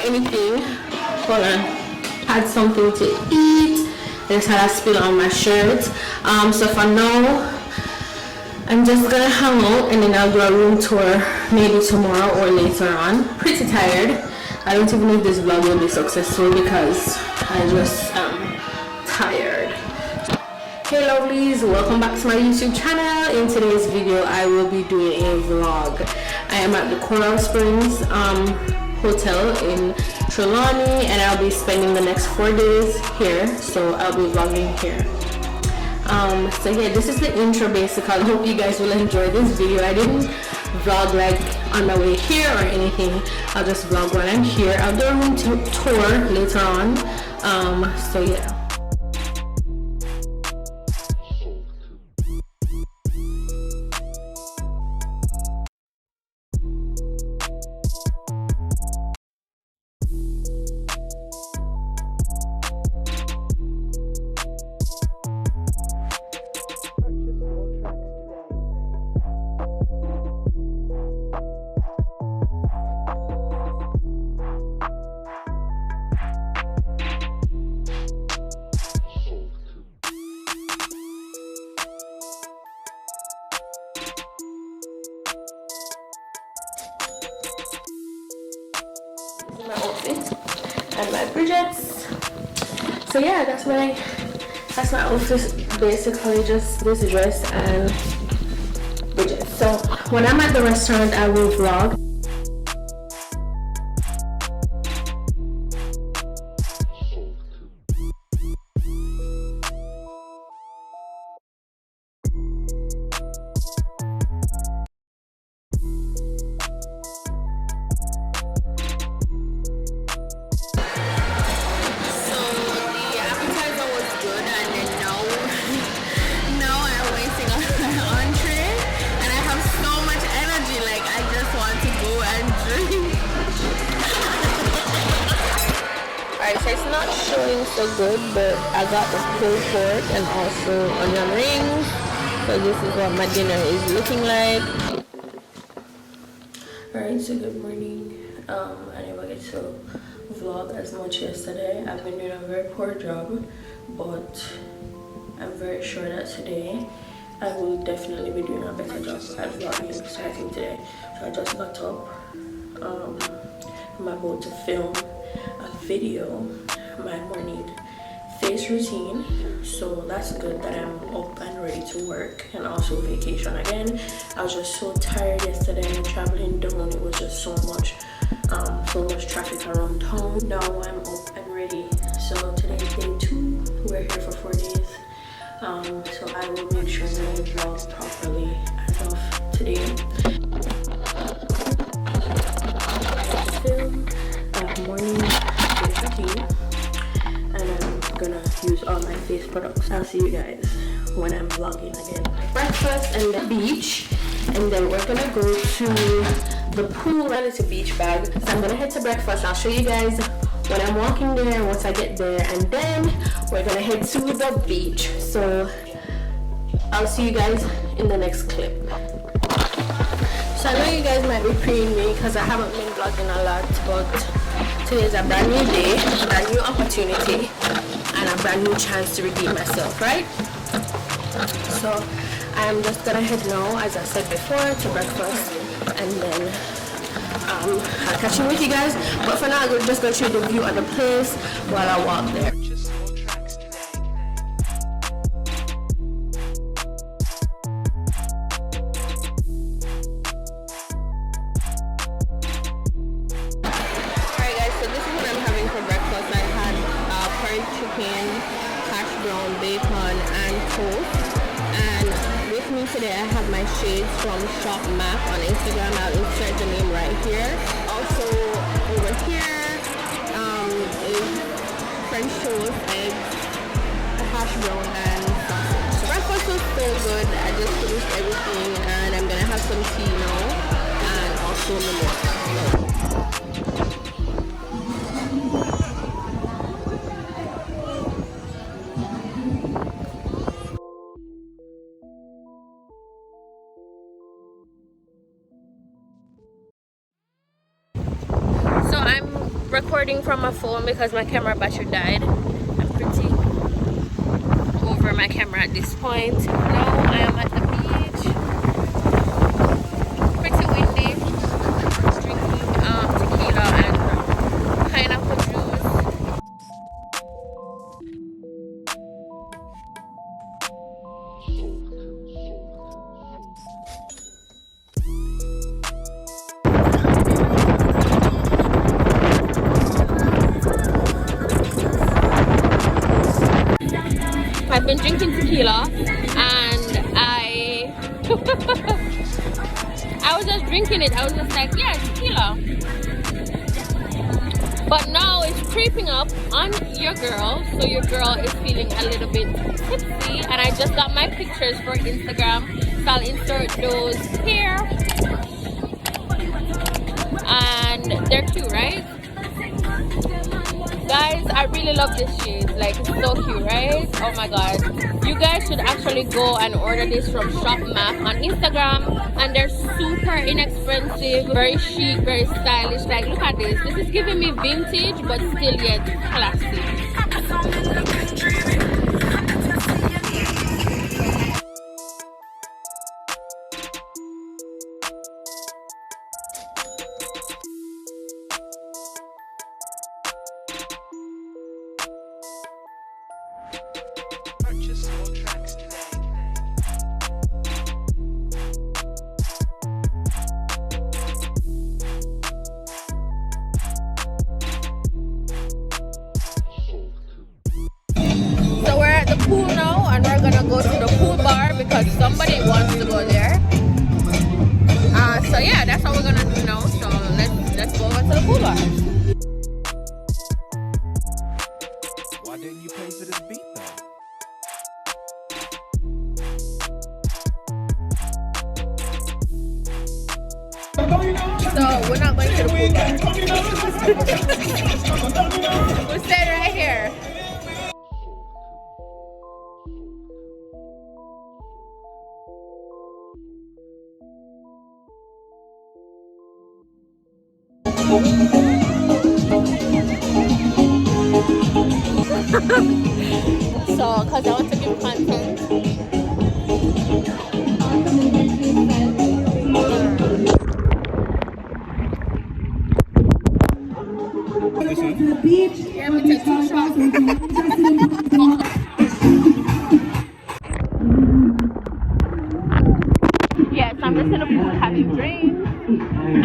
anything. Hold on. Had something to eat. I just had a spill on my shirt. So for now, I'm just gonna hang out and then I'll do a room tour maybe tomorrow or later on. Pretty tired. I don't even know if this vlog will be successful because I just am tired. Hey lovelies, welcome back to my YouTube channel. In today's video I will be doing a vlog. I am at the Coral Springs hotel in Trelawny and I'll be spending the next 4 days here, so I'll be vlogging here. So yeah, this is the intro basically. I hope you guys will enjoy this video. I didn't vlog like on my way here or anything. I'll just vlog when I'm here. I'll do a room tour later on. So yeah. My outfit and my bridges. So yeah, that's my outfit, basically just this dress and bridges. So when I'm at the restaurant I will vlog. Alright, so it's not showing so good, but I got the pulled pork and also onion rings. So this is what my dinner is looking like. Alright, so good morning. I never get to vlog as much yesterday. I've been doing a very poor job, but I'm very sure that today I will definitely be doing a better job at vlogging starting today. So I just got up. I'm about to film a video, my morning face routine, so that's good that I'm up and ready to work and also vacation again. I was just so tired yesterday and traveling down, it was just so much traffic around town. Now I'm up and ready. So today is day 2, we're here for 4 days. So I will make sure that I vlog properly as of today. Film morning face routine, and I'm gonna use all my face products. I'll see you guys when I'm vlogging again. Breakfast and the beach, and then we're gonna go to the pool. And it's a beach bag, so I'm gonna head to breakfast. I'll show you guys when I'm walking there once I get there, and then we're gonna head to the beach. So I'll see you guys in the next clip. So I know you guys might be preying me because I haven't been vlogging a lot, but today is a brand new day, a brand new opportunity, and a brand new chance to redeem myself, right? So I'm just gonna head now, as I said before, to breakfast, and then I'll catch you with you guys. But for now, I'm just gonna show you the view of the place while I walk there. Chicken, hash brown, bacon, and toast. And with me today I have my shades from Shop Mac on Instagram. I'll insert the name right here. Also over here is French toast, eggs, hash brown, and sausage. So breakfast was so good. I just finished everything and I'm gonna have some tea now and also mimosa. recording from my phone because my camera battery died. I'm pretty over my camera at this point. Now I am at the beach. Pretty windy. Drinking tequila and pineapple juice. I've been drinking tequila and I was just drinking it. I was just like, yeah, tequila. But now it's creeping up on your girl, so your girl is feeling a little bit tipsy. And I just got my pictures for Instagram, so I'll insert those here. And they're cute, right? Guys, I really love this shade. Like, it's so cute, right? Oh my god, you guys should actually go and order this from Shop Map on Instagram, and they're super inexpensive, very chic, very stylish. Like, look at this. This is giving me vintage but still yet classy. Pool now, and we're gonna go to the pool bar because somebody wants to go there. So yeah, that's what we're gonna do now. So let's go over to the pool bar. Why didn't you pay for this beat though? So we're not going to the pool bar. We're staying right here. So, because I want to give content. Yeah, we take 2 shots. Yes, I'm just in the pool having drinks,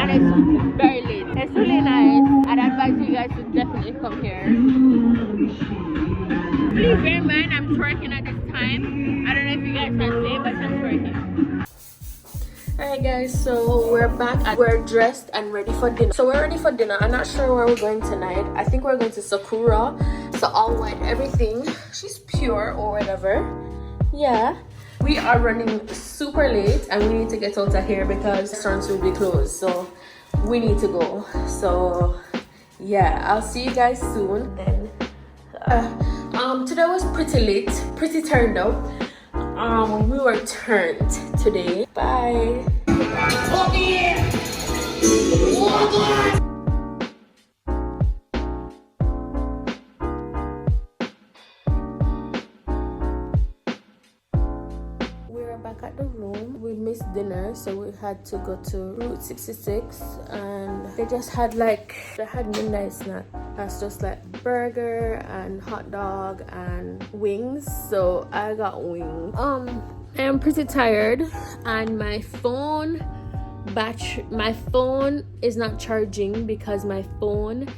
and it's very late. It's really nice. I'd advise you guys to definitely come here. Please bear in mind I'm twerking at this time. I don't know if you guys can see, but I'm twerking. Alright guys, so we're back. We're dressed and ready for dinner. So we're ready for dinner. I'm not sure where we're going tonight. I think we're going to Sakura. So all white, everything. She's pure or whatever. Yeah. We are running super late and we need to get out of here because restaurants will be closed. So we need to go. So yeah, I'll see you guys soon. Then today was pretty late, pretty turned up. We were turned today. Bye. We're back at the room. We missed dinner, so we had to go to Route 66, and they had midnight snack. That's just like burger and hot dog and wings. So I got wings. I am pretty tired, and my phone is not charging because my phone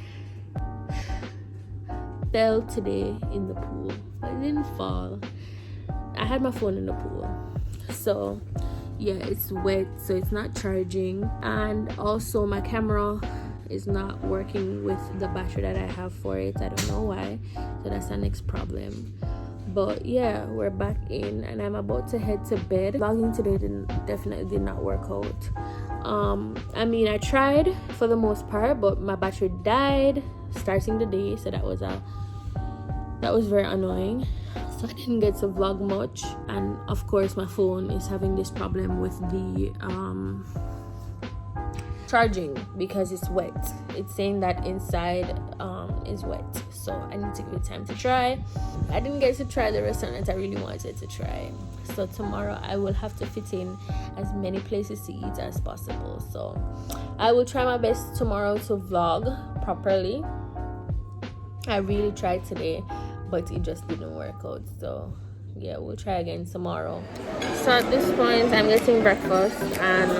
fell today in the pool. It didn't fall. I had my phone in the pool, so yeah, it's wet, so it's not charging, and also my camera is not working with the battery that I have for it. I don't know why, so that's the next problem. But yeah, we're back in and I'm about to head to bed. Vlogging today definitely did not work out. I mean, I tried for the most part, but my battery died starting the day, so that was very annoying. So I didn't get to vlog much, and of course my phone is having this problem with the charging because it's wet. It's saying that inside is wet, so I need to give it time to try. I didn't get to try the restaurant that I really wanted to try, so tomorrow I will have to fit in as many places to eat as possible. So I will try my best tomorrow to vlog properly. I really tried today, but it just didn't work out, so yeah, we'll try again tomorrow. So at this point I'm getting breakfast and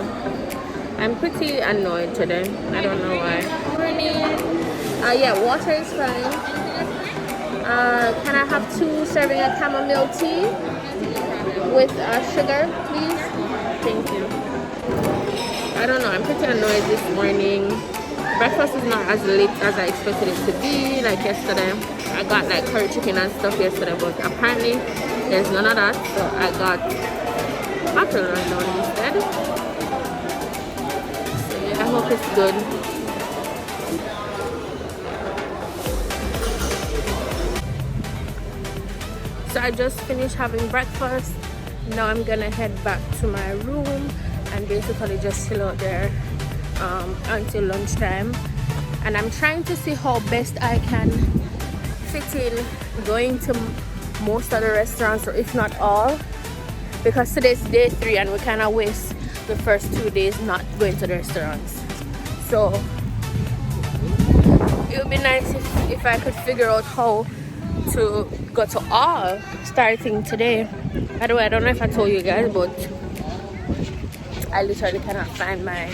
I'm pretty annoyed today. I don't know why. Yeah, water is fine. Can I have 2 servings of chamomile tea with sugar, please? Thank you. I don't know, I'm pretty annoyed this morning. Breakfast is not as late as I expected it to be. Like yesterday, I got like curry chicken and stuff yesterday, but apparently there's none of that, so I got apple rundown instead. So yeah, I hope it's good. So I just finished having breakfast. Now I'm gonna head back to my room and basically just chill out there until lunchtime. And I'm trying to see how best I can fit in going to most of the restaurants, or if not all, because today's day 3 and we kind of waste the first 2 days not going to the restaurants. So it would be nice if I could figure out how to go to all starting today. By the way, I don't know if I told you guys, but I literally cannot find my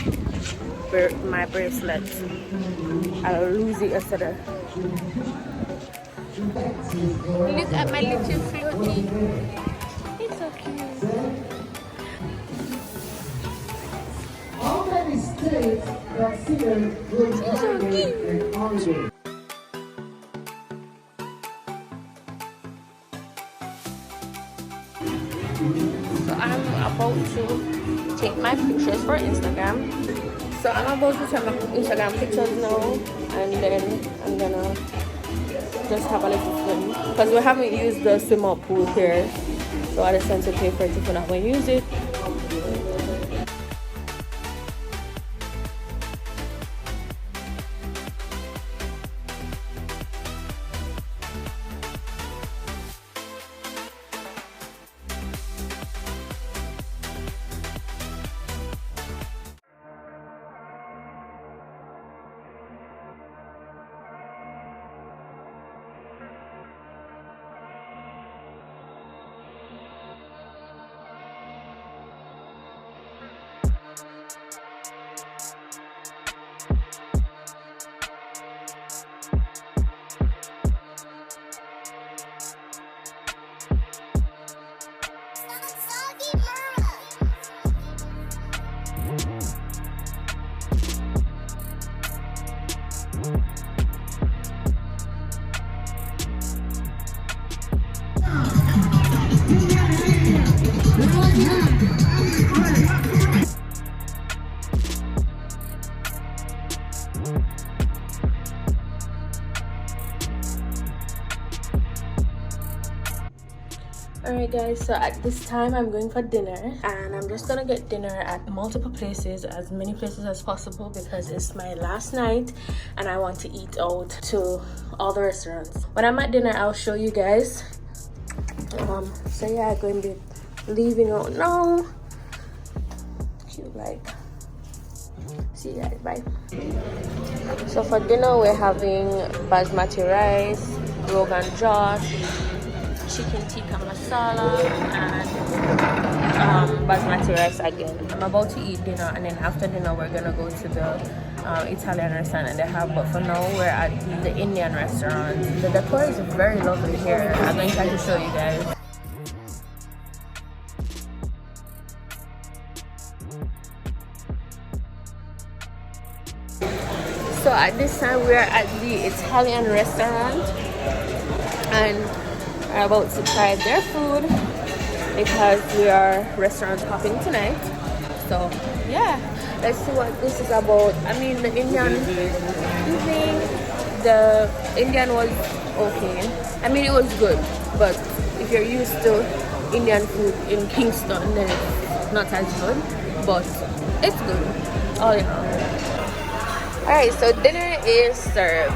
bracelet. I'll lose it yesterday. Look at my little floaty. It's so cute. How many states consider good holiday? So I'm about to take my pictures for Instagram. So I'm about to take my Instagram pictures now, and then I'm gonna just have a little swim, because we haven't used the swimmer pool here, so I decided to pay for it if we're not going to use it. Alright guys, so at this time I'm going for dinner, and I'm just gonna get dinner at multiple places, as many places as possible, because it's my last night and I want to eat out to all the restaurants. When I'm at dinner I'll show you guys. So yeah, I'm going to be leaving out now. Cute, like. See you guys, bye. So for dinner we're having basmati rice, rogan josh, chicken tikka masala, and basmati rice again. I'm about to eat dinner, and then after dinner we're gonna go to the Italian restaurant that they have, but for now we're at the Indian restaurant. The decor is very lovely here. I'm going to try to show you guys. So at this time we are at the Italian restaurant, and we're about to try their food because we are restaurant hopping tonight. So yeah, let's see what this is about. I mean, the Indian evening, the Indian was okay. I mean, it was good, but if you're used to Indian food in Kingston, then it's not as good, but it's good all in all. Alright, so dinner is served.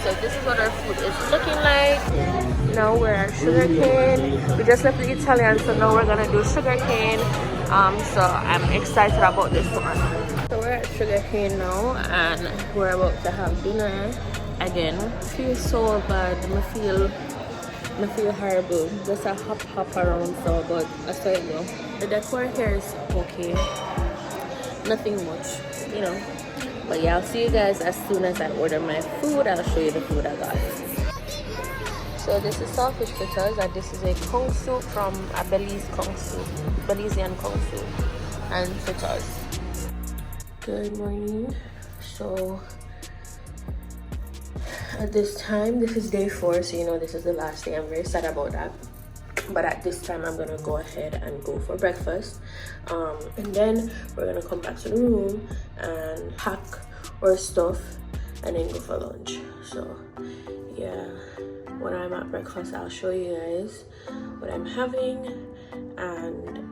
So this is what our food is looking like. Now we're at sugarcane. We just left the Italian, so now we're gonna do sugarcane. So I'm excited about this one. So we're at sugarcane now, and we're about to have dinner again. I feel so bad. I feel horrible. Just a hop around, so but I saw it go. The decor here is okay. Nothing much, you know. But yeah, I'll see you guys as soon as I order my food. I'll show you the food I got. So this is saltfish fritters, and this is a kung soup from a Belizean kung soup and fritters. Good morning. So at this time, this is day 4, so you know this is the last day. I'm very sad about that. But at this time, I'm gonna go ahead and go for breakfast, and then we're gonna come back to the room and pack our stuff and then go for lunch. So yeah, when I'm at breakfast, I'll show you guys what I'm having and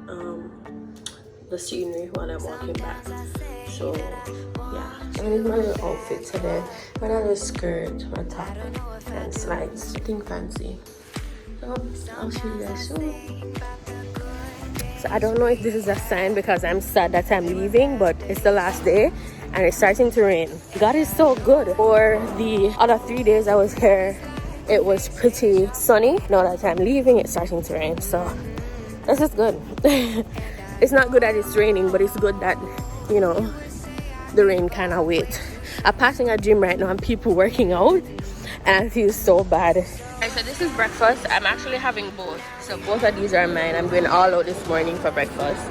the scenery while I'm walking back. So yeah, so this is my little outfit today. Another skirt, a top, and slides. Nothing fancy. So I'll see you guys soon. So I don't know if this is a sign because I'm sad that I'm leaving, but it's the last day and it's starting to rain. God is so good. For the other 3 days I was here, it was pretty sunny. Now that I'm leaving, it's starting to rain. So this is good. It's not good that it's raining, but it's good that, you know, the rain kind of wait. I'm passing a gym right now and people working out, and I feel so bad. Alright, so this is breakfast. I'm actually having both. So both of these are mine. I'm going all out this morning for breakfast.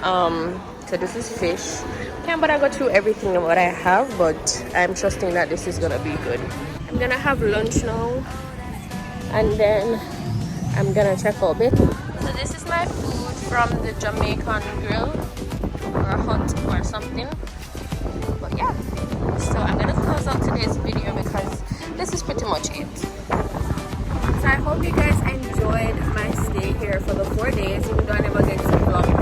So this is fish. Can't bother go through everything of what I have, but I'm trusting that this is gonna be good. I'm gonna have lunch now, and then I'm gonna check out a bit. So this is my food from the Jamaican grill or hut or something. But yeah, so I'm gonna close out today's video because this is pretty much it. So I hope you guys enjoyed my stay here for the 4 days, even though I never get to vlog